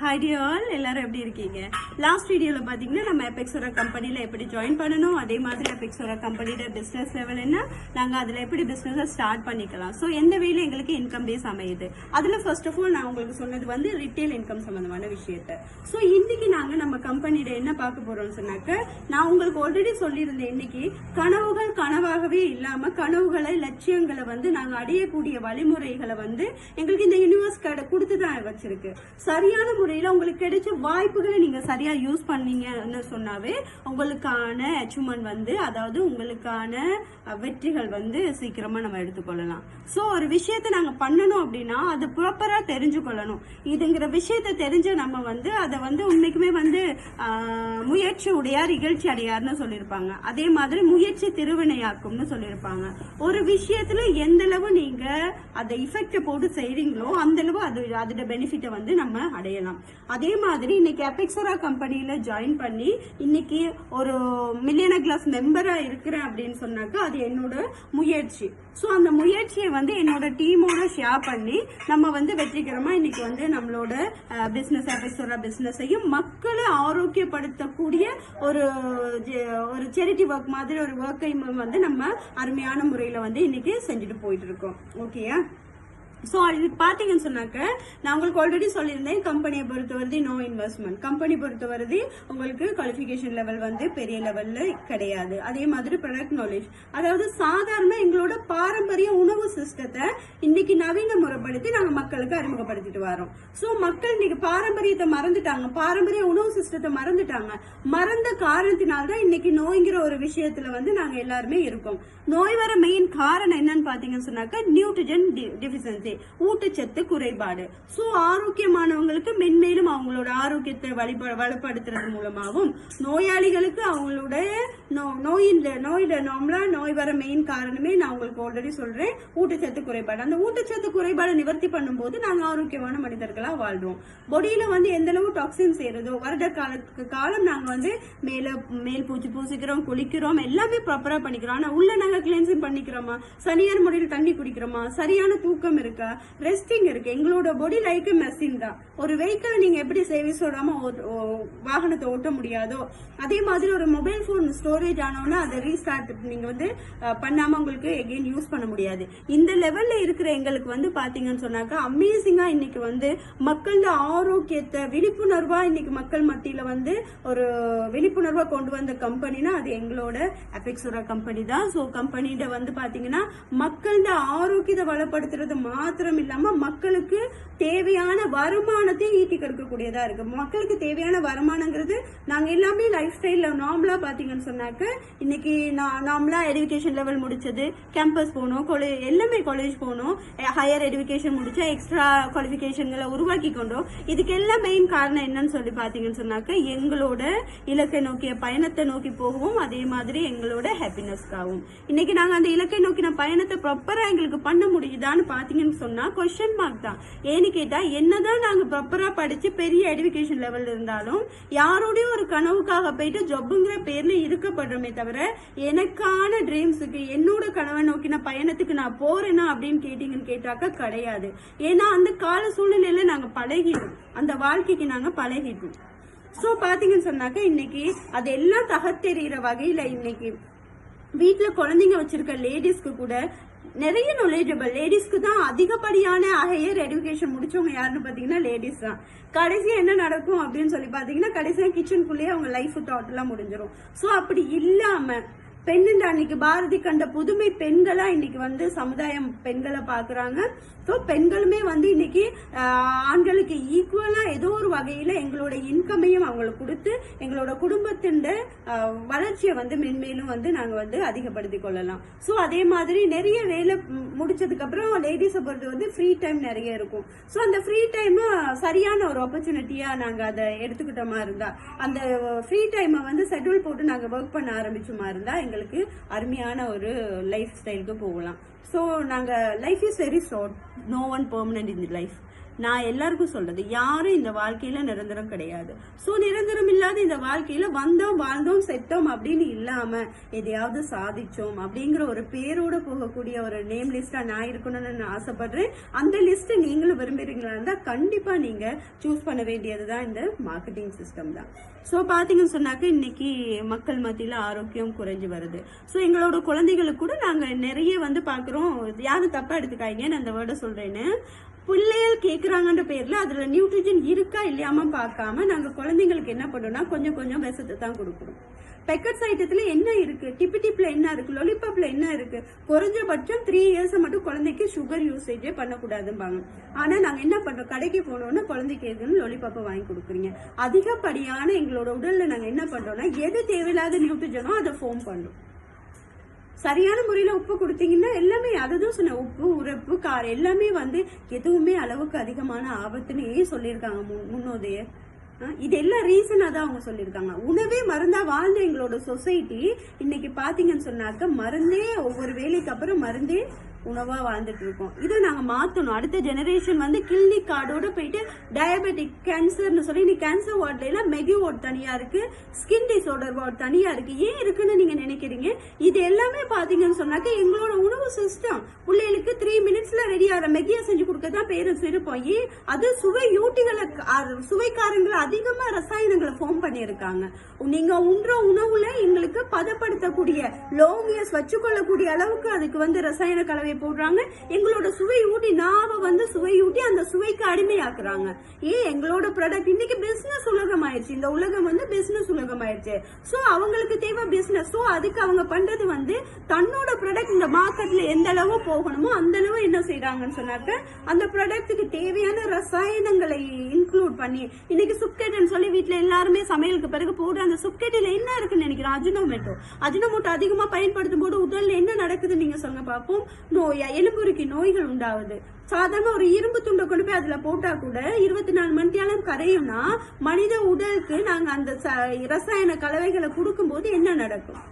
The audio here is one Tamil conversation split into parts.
Hi dear all, எல்லாரும் எப்படி இருக்கீங்க? லாஸ்ட் வீடியோல பாத்தீங்கன்னா நம்ம எபெக்ஸோரா கம்பெனில எப்படி ஜாயின் பண்ணணும், அதே மாதிரி எபெக்ஸோரா கம்பெனியோட பிசினஸ் லெவல் என்ன, நாங்க அதுல எப்படி பிசினஸ் ஸ்டார்ட் பண்ணிக்கலாம், சோ எந்த வேல எங்களுக்கு இன்கம் பேஸ் அமையுது. அதுல ஃபர்ஸ்ட் ஆஃப் ஆல் நான் உங்களுக்கு சொன்னது வந்து ரிட்டெயில் இன்கம் சம்பந்தமான விஷயத்தை. சோ இன்னைக்கு நாங்க நம்ம கம்பெனில என்ன பார்க்க போறோம்னு சொன்னாக்க, நான் உங்களுக்கு ஆல்ரெடி சொல்லியிருந்தேன், இன்னைக்கு கனவுகள் கனவாகவே இல்லாம கனவுகளை லட்சியங்களை வந்து நாங்க அடையக்கூடிய வழிமுறைகளை வந்து எங்களுக்கு இந்த யூனிவர்ஸ் கொடுத்து தான் வச்சிருக்கு. சரியான முறையில உங்களுக்கு கிடைச்ச வாய்ப்புகளை நீங்க சரியா யூஸ் பண்ணீங்கன்னு சொன்னாவே உங்களுக்கான அச்சீவ்மெண்ட் வந்து, அதாவது உங்களுக்கான வெற்றிகள் வந்து சீக்கிரமா நம்ம எடுத்துக்கொள்ளலாம். சோ ஒரு விஷயத்த நாங்க பண்ணணும் அப்படின்னா அது ப்ராப்பரா தெரிஞ்சுக்கொள்ளணும். இதுங்கிற விஷயத்த தெரிஞ்ச நம்ம வந்து அதை வந்து உண்மைக்குமே வந்து முயற்சி உடையார் இகழ்ச்சி அடையார்னு சொல்லியிருப்பாங்க. அதே மாதிரி முயற்சி திருவினையாக்கும்னு சொல்லியிருப்பாங்க. ஒரு விஷயத்துல எந்த அளவு நீங்க அதை இஃபெக்ட போட்டு செய்றீங்களோ அந்த அளவு அதோட பெனிஃபிட்டை வந்து நம்ம அடையலாம். அதே மாதிரி இன்னைக்கு எபெக்ஸோரா கம்பெனியில ஜாயின் பண்ணி இன்னைக்கு ஒரு மில்லியனர் கிளாஸ் மெம்பரா இருக்கிறேன் அப்படின்னு சொன்னாக்க அது என்னோட முயற்சி. சோ அந்த முயற்சியை வந்து என்னோட டீமோட ஷேர் பண்ணி நம்ம வந்து வெற்றிகரமா இன்னைக்கு வந்து நம்மளோட பிசினஸ் எபெக்ஸோரா பிசினஸையும் மக்களை ஆரோக்கியப்படுத்தக்கூடிய ஒரு சேரிட்டி ஒர்க் மாதிரி ஒரு ஒர்க்கையும் வந்து நம்ம அருமையான முறையில வந்து இன்னைக்கு செஞ்சுட்டு போயிட்டு இருக்கோம். ஓகேயா? சோ இதுக்கு பாத்தீங்கன்னு சொன்னாக்க, நான் உங்களுக்கு ஆல்ரெடி சொல்லியிருந்தேன், கம்பெனியை பொறுத்த வருது நோ இன்வெஸ்ட்மெண்ட். கம்பெனி பொறுத்த வருது உங்களுக்கு குவாலிஃபிகேஷன் லெவல் வந்து பெரிய லெவல்ல கிடையாது. அதே மாதிரி ப்ராடக்ட் நாலேஜ், அதாவது சாதாரண எங்களோட பாரம்பரிய உணவு சிஸ்டத்தை இன்னைக்கு நவீன முறைப்படுத்தி நாங்க மக்களுக்கு அறிமுகப்படுத்திட்டு வரோம். சோ மக்கள் இன்னைக்கு பாரம்பரியத்தை மறந்துட்டாங்க, பாரம்பரிய உணவு சிஸ்டத்தை மறந்துட்டாங்க. மறந்த காரணத்தினால்தான் இன்னைக்கு நோய்ங்கிற ஒரு விஷயத்துல வந்து நாங்க எல்லாருமே இருக்கோம். நோய் வர மெயின் காரணம் என்னன்னு பாத்தீங்கன்னு சொன்னாக்க, நியூட்ரிஜன் டெஃபிஷியன்சி, ஊட்டச்சத்து குறைபாடு. சோ ஆரோக்கியமானவங்களுக்கு மென்மேலும் அவங்களோட ஆரோக்கியத்தை வலுப்படுத்துறது மூலமாகவும், நோயாளிகளுக்கு அவங்களுடைய நோய் வர மெயின் காரணமே நான் உங்களுக்கு ஆல்ரெடி சொல்றேன், ஊட்டச்சத்து குறைபாடு. அந்த ஊட்டச்சத்து குறைபாடு நிவர்த்தி பண்ணும்போது நாங்க ஆரோக்கியமான மனிதர்களா வாழ்றோம். பொடியில வந்து எந்த அளவு டாக்ஸின் சேருதோ வருட காலம் நாங்க வந்து மேல் பூச்சி பூசிக்கிறோம், குளிக்கிறோம், எல்லாமே ப்ராப்பரா பண்ணிக்கிறோம். ஆனா உள்ள நாங்க கிளீன்சிங் பண்ணிக்கிறோமா, சரியான முறையில் தண்ணி குடிக்கிறோமா, சரியான தூக்கம் இருக்கா, ரெஸ்டிங் இருக்கு. எங்களோட பாடி லைக் மெஷின் தான். ஒரு வெஹிக்கிள் நீங்க எப்படி சர்வீஸ் ஓடாம வாகனத்தை ஓட்ட முடியாதோ, அதே மாதிரி ஒரு மொபைல் போன் ஸ்டோரேஜ் ஆனோன்னா அதை ரீஸ்டார்ட் நீங்க வந்து பண்ணாம உங்களுக்கு எகைன் யூஸ் பண்ண முடியாது. இந்த லெவல்ல இருக்கிற எங்களுக்கு வந்து பாத்தீங்கன்னு சொன்னாக்கா அமேசிங்கா இன்னைக்கு வந்து மக்களோட ஆரோக்கியத்தை விழிப்புணர்வா இன்னைக்கு மக்கள் மத்தியில வந்து ஒரு விழிப்புணர்வா கொண்டு வந்த கம்பெனினா அது எங்களோட எபெக்ஸோரா கம்பெனி தான். சோ கம்பெனியில வந்து பாத்தீங்கன்னா மக்களோட ஆரோக்கியத்தை வளப்படுத்துறது மாத்திரம் இல்லாம மக்களுக்கு தேவையான வருமானத்தை ஈட்டி கொடுக்கக்கூடியதா இருக்கு. மக்களுக்கு தேவையான வருமானங்கிறது நாங்க எல்லாமே லைஃப் ஸ்டைல்ல நார்மலா பாத்தீங்கன்னு சொன்னாக்க, இன்னைக்கு நார்மலா எஜுகேஷன் லெவல் முடிச்சது, கேம்பஸ் போகணும், எல்லாமே காலேஜ் போகணும், ஹையர் எஜுகேஷன் முடிச்சா எக்ஸ்ட்ரா குவாலிபிகேஷன்களை உருவாக்கி கொண்டோம். இதுக்கு எல்லாம் மெயின் காரணம் என்னன்னு சொல்லி பாத்தீங்கன்னு சொன்னாக்க, எங்களோட இலக்கை நோக்கிய பயணத்தை நோக்கி போகவும், அதே மாதிரி எங்களோட ஹாப்பினஸ்க்காகவும். இன்னைக்கு நாங்க அந்த இலக்கை நோக்கின பயணத்தை ப்ராப்பரா எங்களுக்கு பண்ண முடியுதான்னு பாத்தீங்கன்னு சொன்னா கொஸ்டின் மார்க் தான். ஏன்னு கேட்டா, என்னதான் நாங்க ப்ராப்பரா படிச்சு பெரிய எஜுகேஷன் லெவல் இருந்தாலும் யாரோடய ஒரு கனவுக்காக போயிட்டு ஜொப்புங்கிற பேர்ல இருக்கப்படுறோமே தவிர, எனக்கான ட்ரீம்ஸுக்கு என்னோட கனவை நோக்கின பயணத்துக்கு நான் போறேன்னா அப்படின்னு கேட்டாக்க கிடையாது. ஏன்னா அந்த கால சூழ்நிலையில நாங்க பழகிட்டோம், அந்த வாழ்க்கைக்கு நாங்க பழகிட்டோம். சோ பாத்தீங்கன்னு சொன்னாக்க, இன்னைக்கு அதெல்லாம் தகத்தெறிகிற வகையில இன்னைக்கு வீட்டுல குழந்தைங்க வச்சிருக்க லேடிஸ்க்கு கூட நிறைய நாலேஜபிள் லேடிஸ்க்கு தான் அதிகப்படியான ஹையர் எஜுகேஷன் முடிச்சவங்க யாருன்னு பாத்தீங்கன்னா லேடிஸ் தான். கடைசியா என்ன நடக்கும் அப்படின்னு சொல்லி பாத்தீங்கன்னா, கடைசியா கிச்சனுக்குள்ளேயே அவங்க லைஃப் தாட் எல்லாம் முடிஞ்சிடும். சோ அப்படி இல்லாம பெண்ணுண்ட அன்னைக்கு பாரதி கண்ட புதுமை பெண்களா இன்னைக்கு வந்து சமுதாயம் பெண்களை பாக்குறாங்க. ஸோ பெண்களுமே வந்து இன்னைக்கு ஆண்களுக்கு ஈக்குவலா ஏதோ ஒரு வகையில எங்களோட இன்கமையும் அவங்களுக்கு கொடுத்து எங்களோட குடும்பத்தின் வளர்ச்சியை வந்து மென்மேலும் வந்து நாங்க வந்து அதிகப்படுத்தி கொள்ளலாம். ஸோ அதே மாதிரி நிறைய வேலை முடிச்சதுக்கு அப்புறம் லேடிஸை பொறுத்து வந்து ஃப்ரீ டைம் நிறைய இருக்கும். ஸோ அந்த ஃப்ரீ டைம் சரியான ஒரு ஆப்பர்ச்சுனிட்டியா நாங்க அதை எடுத்துக்கிட்டோமா இருந்தா, அந்த ஃப்ரீ டைமை வந்து ஷெட்யூல் போட்டு நாங்க ஒர்க் பண்ண ஆரம்பிச்சோமா இருந்தா எங்களுக்கு அருமையான ஒரு லைஃப் ஸ்டைலுக்கு போகலாம். ஸோ நாங்கள் life is very short, no one permanent in the life. நான் எல்லாருக்கும் சொல்றது, யாரும் இந்த வாழ்க்கையில நிரந்தரம் கிடையாது. சோ நிரந்தரம் இல்லாத இந்த வாழ்க்கையில வந்தோம் வாழ்ந்தோம் செத்தோம் அப்படின்னு இல்லாம எதையாவது சாதிச்சோம் அப்படிங்கிற ஒரு பேரோட போகக்கூடிய ஒரு நேம் லிஸ்டா நான் இருக்கணும்னு நான் ஆசைப்படுறேன். அந்த லிஸ்ட் நீங்களும் விரும்புறீங்களா இருந்தா கண்டிப்பா நீங்க சூஸ் பண்ண வேண்டியதுதான் இந்த மார்க்கெட்டிங் சிஸ்டம் தான். சோ பாத்தீங்கன்னு சொன்னாக்க இன்னைக்கு மக்கள் மத்தியில ஆரோக்கியம் குறைஞ்சு வருது. சோ எங்களோட குழந்தைகளுக்கு கூட நாங்க நிறைய வந்து பாக்குறோம், யாரும் தப்பா எடுத்துக்காய்ங்க நான் அந்த வேர்டை சொல்றேன்னு, பிள்ளைகள் கேக்குறாங்கன்ற பேர்ல அதுல நியூட்ரிஜன் இருக்கா இல்லையாம பார்க்காம நாங்க குழந்தைங்களுக்கு என்ன பண்ணோம்னா கொஞ்சம் கொஞ்சம் விஷத்தை தான் கொடுக்கணும். பெக்கட்ஸ் ஐட்டத்துல என்ன இருக்கு, டிப்ல என்ன இருக்கு, லொலிபாப்ல என்ன இருக்கு, குறைஞ்சபட்சம் 3 இயர்ஸ் மட்டும் குழந்தைக்கு சுகர் யூசேஜே பண்ணக்கூடாதும்பாங்க. ஆனா நாங்க என்ன பண்றோம், கடைக்கு போனோம்னா குழந்தைக்கு எதுன்னு லொலிபாப்பை வாங்கி கொடுக்குறீங்க. அதிகப்படியான எங்களோட உடல்ல நாங்க என்ன பண்றோம்னா எது தேவையில்லாத நியூட்ரிஜனோ அதை ஃபோம் பண்றோம். சரியான முறையில உப்பு கொடுத்தீங்கன்னா எல்லாமே அதுதான் சொன்ன, உப்பு உரப்பு காரம் எல்லாமே வந்து எதுவுமே அளவுக்கு அதிகமான ஆபத்துன்னு சொல்லியிருக்காங்க முன்னோதைய. இது எல்லாம் ரீசனா தான் அவங்க சொல்லியிருக்காங்க. உணவே மருந்தா வாழ்ந்த எங்களோட சொசைட்டி இன்னைக்கு பாத்தீங்கன்னு சொன்னாக்க மருந்தே ஒவ்வொரு வேலைக்கு அப்புறம் மருந்தே உணவா வாழ்ந்துட்டு இருக்கோம். இதை நாங்க மாத்தணும். அடுத்த ஜெனரேஷன் வந்து கிட்னி கார்டோட போயிட்டு டயபெட்டிக் கேன்சர்னு சொல்லி நீ கேன்சர் வார்ட்ல எல்லாம் மெகி வார்டு தனியா இருக்கு, ஸ்கின் டிசார்டர் வார்டு தனியா இருக்கு. ஏன் இருக்குன்னு நீங்க நினைக்கிறீங்க? இது எல்லாமே பாத்தீங்கன்னு சொன்னாக்க எங்களோட உணவு சிஸ்டம் பிள்ளைகளுக்கு 3 மினிட்ஸ்ல ரெடி ஆகிற மெகியா செஞ்சு கொடுக்கதான் பேரண்ட்ஸ் விருப்பம். ஏன் அது சுவையூட்டிகளை சுவைக்காரங்களை அதிகமா ரசாயனங்களை ஃபார்ம் பண்ணியிருக்காங்க. நீங்க உண்ற உணவுல எங்களுக்கு பதப்படுத்தக்கூடிய லாங் இயர்ஸ் வச்சுக்கொள்ளக்கூடிய அளவுக்கு அதுக்கு வந்து ரசாயன கலவை போடுறாங்க. எங்களோட சுவை ஊட்டி நாவ வந்து சுவை ஊட்டி அந்த சுவைக்கு அடிமையாக்குறாங்க. ஏன் எங்களோட ப்ராடக்ட் இன்னைக்கு பிசினஸ் உலகம் ஆயிடுச்சு. இந்த உலகம் வந்து பிசினஸ் உலகம் ஆயிடுச்சு. சோ அவங்களுக்கு தேவை பிசினஸ். சோ அதுக்கு அவங்க பண்றது வந்து தன்னோட ப்ராடக்ட் இந்த மார்க்கெட்ல எந்த அளவு போகணுமோ அந்த அளவு என்ன செய்யறாங்கன்னு சொன்னாக்க அந்த ப்ராடக்ட்டுக்கு தேவையான ரசாயனங்களை இன்க்ளூட் பண்ணி இன்னைக்கு சுப்கேட்னு சொல்லி வீட்டுல எல்லாருமே சமையலுக்கு பிறகு போடுற அந்த சுப்கேட்டில என்ன இருக்குன்னு நினைக்கிறேன், அஜினோமோட்டோ அதிகமா பயன்படுத்தும் போது உடல்ல என்ன நடக்குதுன்னு நீங்க சொல்லுங்க பாப்போம். நோயா எலும்புருக்கி நோய்கள் உண்டாவது. சாதாரண ஒரு இரும்பு துண்டை கொண்டு போய் அதுல போட்டா கூட 24 மணி நேரம் கரையும்னா மனித உடலுக்கு நாங்க அந்த ரசாயன கலவைகளை கொடுக்கும் போது என்ன நடக்கும்?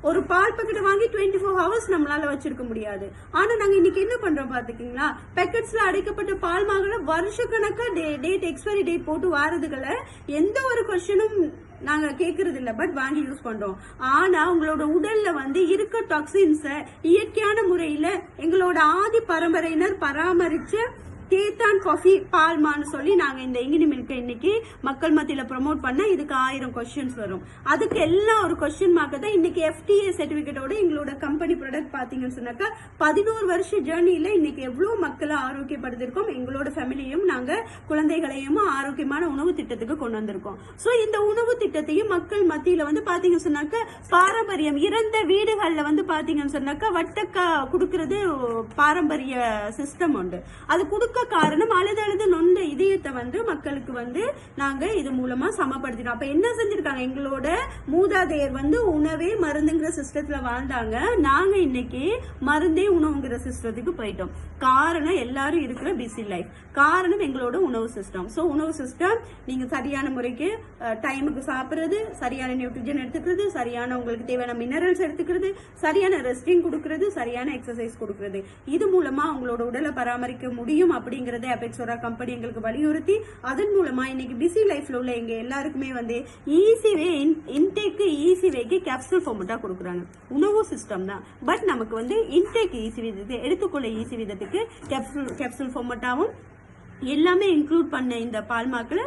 ஒரு பால் பாக்கெட் வாங்கி 24 ஹவர்ஸ் நம்மளால வச்சிருக்க முடியாது. ஆனா நாங்க இன்னைக்கு என்ன பண்றோம் பாத்துக்கீங்களா, பேக்கெட்ஸ்ல அடைக்கப்பட்ட பால் மாவுல வருஷக்கணக்கா டேட் எக்ஸ்பைரி டேட் போட்டு வாரதுகளை எந்த ஒரு கொஸ்டினும் நாங்க கேக்குறது இல்ல, பட் வாங்கி யூஸ் பண்றோம். ஆனா உங்களோட உடல்ல வந்து இருக்க டாக்ஸின்ஸ இயற்கையான முறையில எங்களோட ஆதி பரம்பரையினர் பராமரிச்சு தேத்தான் காஃபி பால்மான்னு சொல்லி நாங்க இந்த இங்கினி மில்க் இன்னைக்கு மக்கள் மத்தியில ப்ரமோட் பண்ண இதுக்கு 1000 கொஸ்டின்ஸ் வரும். அதுக்கு எல்லாம் ஒரு கொஸ்டின் மார்க் தான். இன்னைக்கு FTA சர்டிபிகேட்டோட எங்களோட கம்பெனி ப்ராடக்ட் பாத்தீங்கன்னு சொன்னாக்கா 11 வருஷ ஜேர்னில இன்னைக்கு எவ்வளவு மக்களை ஆரோக்கியப்படுத்திருக்கோம். எங்களோட ஃபேமிலியும் நாங்க குழந்தைகளையும் ஆரோக்கியமான உணவு திட்டத்துக்கு கொண்டு வந்திருக்கோம். சோ இந்த உணவு திட்டத்தையும் மக்கள் மத்தியில வந்து பாத்தீங்கன்னு சொன்னாக்க பாரம்பரியம் இறந்த வீடுகள்ல வந்து பாத்தீங்கன்னு சொன்னாக்கா வட்டக்கா குடுக்கறது பாரம்பரிய சிஸ்டம் உண்டு. அது கொடுக்க காரணம் அழுது நொந்த இதயத்தை வந்து மக்களுக்கு வந்து நாங்க இது மூலமா சமப்படுத்தினோம். அப்ப என்ன செஞ்சிருக்காங்க, எங்களோட மூதாதையர் வந்து உணவே மருந்துங்கிற சிஸ்டத்துல வாழ்ந்தாங்க. நாங்க இன்னைக்கு மருந்தே உணவுங்கிற சிஸ்டத்துக்கு போயிட்டோம். காரணம் எல்லாரும் இருக்கிற பிஸி லைஃப், காரணம் எங்களோட உணவு சிஸ்டம். சோ உணவு சிஸ்டம் நீங்க சரியான முறைக்கு டைமுக்கு சாப்பிடுறது, சரியான நியூட்ரிஜன் எடுத்துக்கிறது, சரியான உங்களுக்கு தேவையான மினரல்ஸ் எடுத்துக்கிறது, சரியான ரெஸ்டிங் கொடுக்கறது, சரியான எக்ஸசைஸ் கொடுக்கறது, இது மூலமா உங்களோட உடலை பராமரிக்க முடியும் அப்படிங்கறத அபெக்ஸோரா கம்பெனி எங்களுக்கு வலியுறுத்தி அதன் மூலமா இன்னைக்கு பிஸி லைஃப்ல உள்ள எங்க எல்லாருக்குமே வந்து ஈஸி வே இன்டேக் ஈஸி வேக்கு கேப்சூல் ஃபார்மட்டா கொடுக்குறாங்க. உணவு சிஸ்டம் தான், பட் நமக்கு வந்து இன்டேக் ஈஸி விதத்தை எடுத்துக்கொள்ள ஈஸி விதத்துக்கு கேப்சூல் ஃபார்மட்டாவும் எல்லாமே இன்க்ளூட் பண்ண இந்த பால்மாக்களை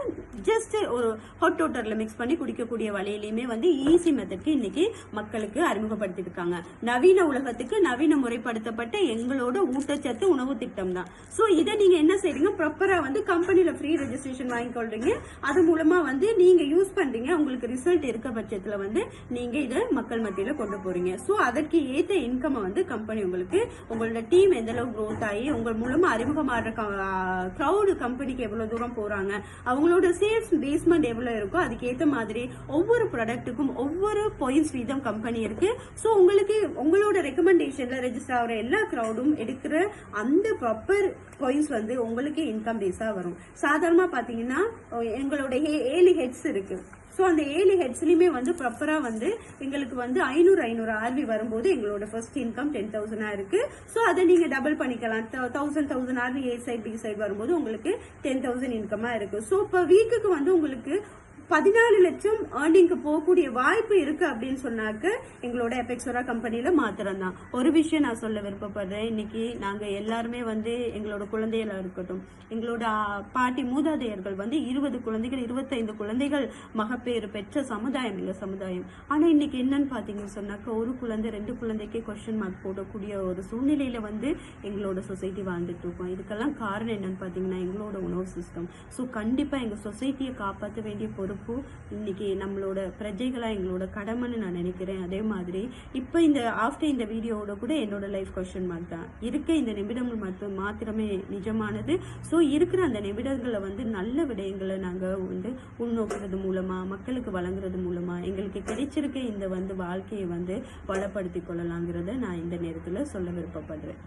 ஜஸ்ட் ஒரு ஹாட் வாட்டர்ல மிக்ஸ் பண்ணி குடிக்கக்கூடிய வழியிலுமே வந்து ஈஸி மெத்தட்க்கு இன்னைக்கு மக்களுக்கு அறிமுகப்படுத்திருக்காங்க. நவீன உலகத்துக்கு நவீன முறைப்படுத்தப்பட்ட எங்களோட ஊட்டச்சத்து உணவு திட்டம் தான். சோ இதை நீங்க என்ன செய்றீங்க, ப்ராப்பரா வந்து கம்பெனில ஃப்ரீ ரெஜிஸ்ட்ரேஷன் வாங்கி கொள்றீங்க. அது மூலமா வந்து நீங்க யூஸ் பண்றீங்க. உங்களுக்கு ரிசல்ட் இருக்க பட்சத்துல வந்து நீங்க இதை மக்கள் மத்தியில கொண்டு போறீங்க. சோ அதற்கு ஏற்ற இன்கம் வந்து கம்பெனி உங்களுக்கு உங்களோட டீம் எந்த அளவு க்ரோத் ஆகி உங்க மூலமா அறிமுகமாடுற கிரௌட் கம்பெனிக்கு எவ்வளவு தூரம் போறாங்க, அவங்களோட சேல்ஸ் பேஸ்மெண்ட் எவ்வளவு இருக்கோ அதுக்கு ஏத்த மாதிரி ஒவ்வொரு ப்ராடக்ட்டுக்கும் ஒவ்வொரு பாயிண்ட்ஸ் வீதம் கம்பெனி இருக்கு. சோ உங்களுக்கு உங்களோட ரெக்கமெண்டேஷன்ல ரெஜிஸ்டர் ஆகிற எல்லா கிரௌடும் எடுக்கிற அந்த ப்ராப்பர் பாயிண்ட்ஸ் வந்து உங்களுக்கு இன்கம் பேஸா வரும். சாதாரணமா பாத்தீங்கன்னா எங்களோட 7 ஹெட்ஸ் இருக்கு. ஸோ அந்த 7 ஹெட்ஸ்லயுமே வந்து ப்ராப்பரா வந்து எங்களுக்கு வந்து 500 ஆர்வி வரும்போது எங்களோட ஃபர்ஸ்ட் இன்கம் 10,000 இருக்கு. ஸோ அதை நீங்க டபுள் பண்ணிக்கலாம். 1000 ஆர்வி ஏ சைட் பி சைட் வரும்போது உங்களுக்கு 10,000 இன்கமா இருக்கு. ஸோ இப்போ வீக்குக்கு வந்து உங்களுக்கு 14 லட்சம் ஏர்னிங்க்கு போகக்கூடிய வாய்ப்பு இருக்கு அப்படின்னு சொன்னாக்க எங்களோட எபெக்ஸோரா கம்பெனில மாத்திரம் தான். ஒரு விஷயம் நான் சொல்ல விருப்பப்படுறேன். இன்னைக்கு நாங்க எல்லாருமே வந்து எங்களோட குழந்தைகளா இருக்கட்டும், எங்களோட பாட்டி மூதாதையர்கள் வந்து 20 குழந்தைகள் 25 குழந்தைகள் மகப்பேறு பெற்ற சமுதாயம் எங்க சமுதாயம். ஆனா இன்னைக்கு என்னன்னு பாத்தீங்கன்னு சொன்னாக்க ஒரு குழந்தை 2 குழந்தைக்கே கொஸ்டின் மார்க் போடக்கூடிய ஒரு சூழ்நிலையில வந்து எங்களோட சொசைட்டி வாழ்ந்துட்டு இருக்கோம். இதுக்கெல்லாம் காரணம் என்னன்னு பாத்தீங்கன்னா எங்களோட உணவு சிஸ்டம். ஸோ கண்டிப்பா எங்க சொசைட்டியை காப்பாற்ற வேண்டிய பொறுப்பு இன்னைக்கு நம்மளோட பிரஜைகளா எங்களோட கடமைன்னு நான் நினைக்கிறேன். அதே மாதிரி இப்ப இந்த ஆஃப்டர் இந்த வீடியோவோட கூட என்னோட லைஃப் கொஸ்டின் மார்க் தான் இருக்க. இந்த நிமிடங்கள் மாத்திரமே நிஜமானது. ஸோ இருக்கிற அந்த நிமிடங்களை வந்து நல்ல விடயங்களை நாங்க வந்து உள்நோக்குறது மூலமா மக்களுக்கு வழங்குறது மூலமா எங்களுக்கு கிடைச்சிருக்க இந்த வந்து வாழ்க்கையை வந்து வளப்படுத்திக் கொள்ளலாங்கிறத நான் இந்த நேரத்துல சொல்ல விருப்பப்படுறேன்.